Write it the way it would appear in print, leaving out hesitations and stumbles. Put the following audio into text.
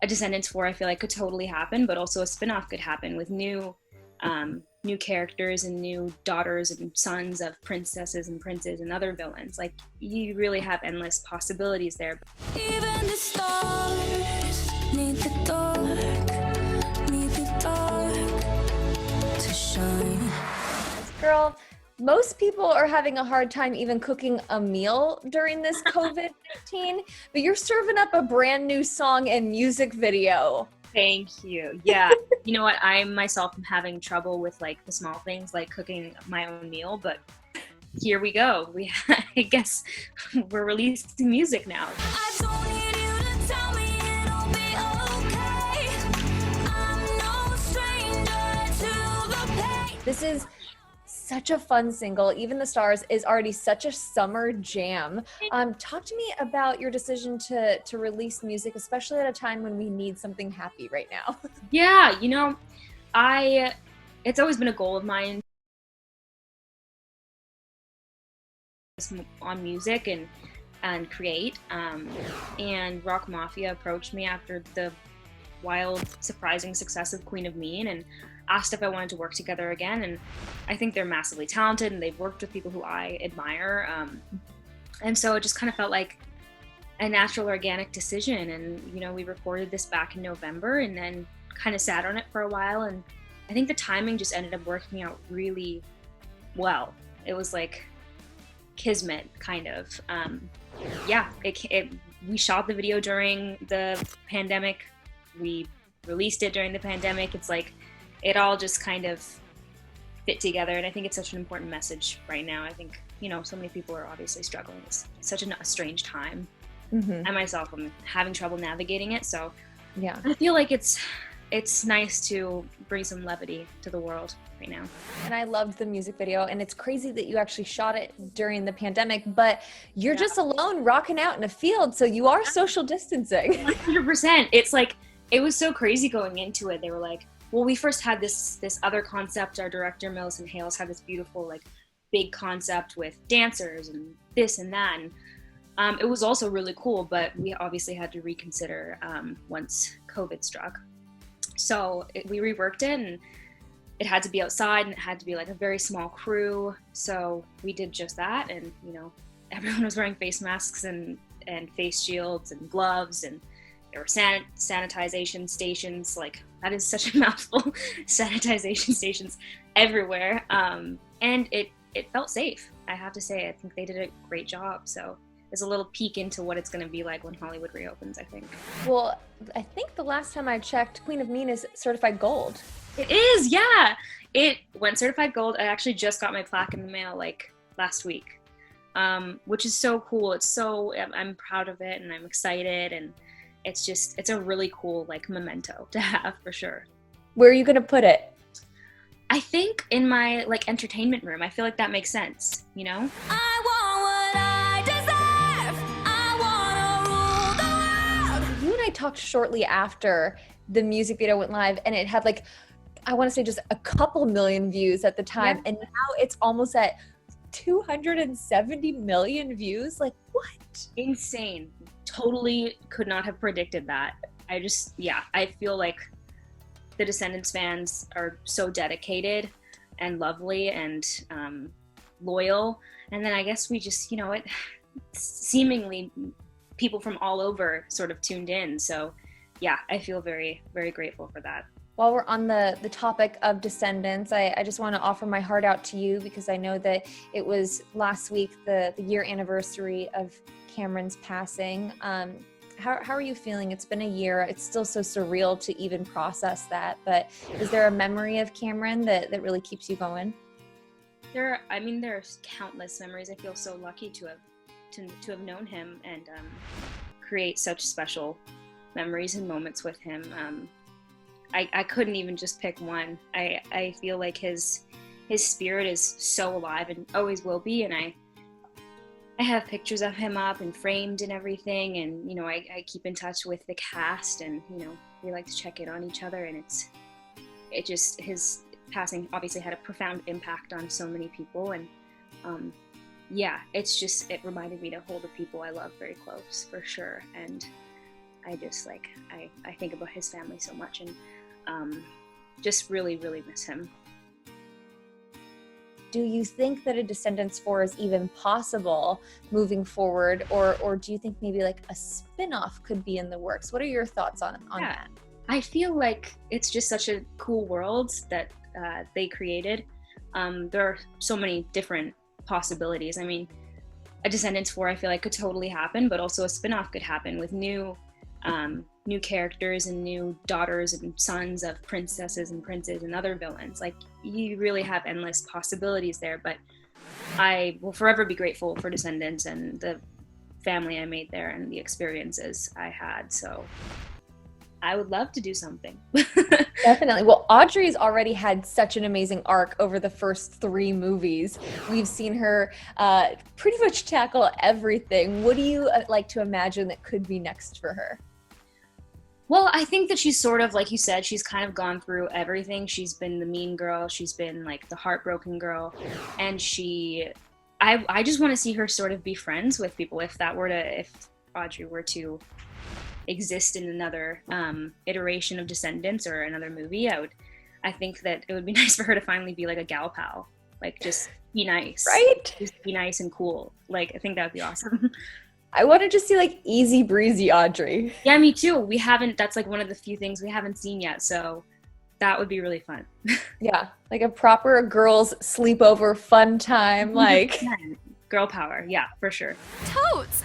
a Descendants 4 I feel like could totally happen, but also a spinoff could happen with new characters and new daughters and sons of princesses and princes and other villains. Like, you really have endless possibilities there. Even the stars need the dark to shine. Girl, most people are having a hard time even cooking a meal during this COVID-19, but you're serving up a brand new song and music video. Thank you. Yeah. You know what? I myself am having trouble with like the small things like cooking my own meal, but here we go. I guess we're releasing music now. I don't need you to tell me it'll be okay. I'm no stranger to the pain. This is such a fun single. Even the Stars is already such a summer jam. Talk to me about your decision to release music, especially at a time when we need something happy right now. Yeah, it's always been a goal of mine on music and create. And Rock Mafia approached me after the wild, surprising success of Queen of Mean and asked if I wanted to work together again. And I think they're massively talented and they've worked with people who I admire. And so it just kind of felt like a natural, organic decision. And, we recorded this back in November and then kind of sat on it for a while. And I think the timing just ended up working out really well. It was like kismet, kind of. We shot the video during the pandemic. We released it during the pandemic. It's like, it all just kind of fit together. And I think it's such an important message right now. I think, so many people are obviously struggling. It's such a strange time. Mm-hmm. I myself am having trouble navigating it. So yeah, I feel like it's nice to bring some levity to the world right now. And I loved the music video, and it's crazy that you actually shot it during the pandemic, but you're just alone rocking out in a field. So you are social distancing. 100%. It's like, it was so crazy going into it. They were like, well, we first had this other concept. Our director, Millicent Hales, had this beautiful, like, big concept with dancers and this and that. And it was also really cool, but we obviously had to reconsider once COVID struck. So we reworked it, and it had to be outside, and it had to be like a very small crew. So we did just that, and everyone was wearing face masks and face shields and gloves, and there were sanitization stations. Like, that is such a mouthful. Sanitization stations everywhere, and it felt safe. I have to say, I think they did a great job. So there's a little peek into what it's going to be like when Hollywood reopens, I think. Well, I think the last time I checked, Queen of Mean is certified gold. It is, yeah. It went certified gold. I actually just got my plaque in the mail like last week, which is so cool. I'm proud of it, and I'm excited, and it's a really cool like memento to have, for sure. Where are you going to put it? I think in my like entertainment room. I feel like that makes sense, I want what I deserve. I want to rule the world. You and I talked shortly after the music video went live, and it had like, I want to say just a couple million views at the time. Yeah. And now it's almost at 270 million views. Like, what? Insane. Totally could not have predicted that. I feel like the Descendants fans are so dedicated and lovely and loyal. And then I guess we just, seemingly people from all over sort of tuned in. So yeah, I feel very, very grateful for that. While we're on the topic of Descendants, I just want to offer my heart out to you, because I know that it was last week, the year anniversary of Cameron's passing. How are you feeling? It's been a year. It's still so surreal to even process that, but is there a memory of Cameron that really keeps you going? There's countless memories. I feel so lucky to have known him and create such special memories and moments with him. I couldn't even just pick one. I feel like his spirit is so alive and always will be, and I have pictures of him up and framed and everything, and I keep in touch with the cast, and we like to check in on each other, and his passing obviously had a profound impact on so many people, and it reminded me to hold the people I love very close, for sure. And I just like, I think about his family so much, and just really, really miss him. Do you think that a Descendants 4 is even possible moving forward, or do you think maybe like a spinoff could be in the works? What are your thoughts on that? I feel like it's just such a cool world that they created. There are so many different possibilities. I mean, a Descendants 4 I feel like could totally happen, but also a spinoff could happen with new characters and new daughters and sons of princesses and princes and other villains. Like, you really have endless possibilities there, but I will forever be grateful for Descendants and the family I made there and the experiences I had. So I would love to do something. Definitely. Well, Audrey's already had such an amazing arc over the first 3 movies. We've seen her pretty much tackle everything. What do you like to imagine that could be next for her? Well, I think that she's sort of, like you said, she's kind of gone through everything. She's been the mean girl. She's been like the heartbroken girl. And I just want to see her sort of be friends with people. If Audrey were to exist in another iteration of Descendants or another movie, I think that it would be nice for her to finally be like a gal pal. Like, just be nice. Right? Just be nice and cool. Like, I think that would be awesome. I want to just see like easy breezy Audrey. Yeah, me too. That's like one of the few things we haven't seen yet, so that would be really fun. Yeah, like a proper girls sleepover fun time, like girl power. Yeah, for sure. Totes!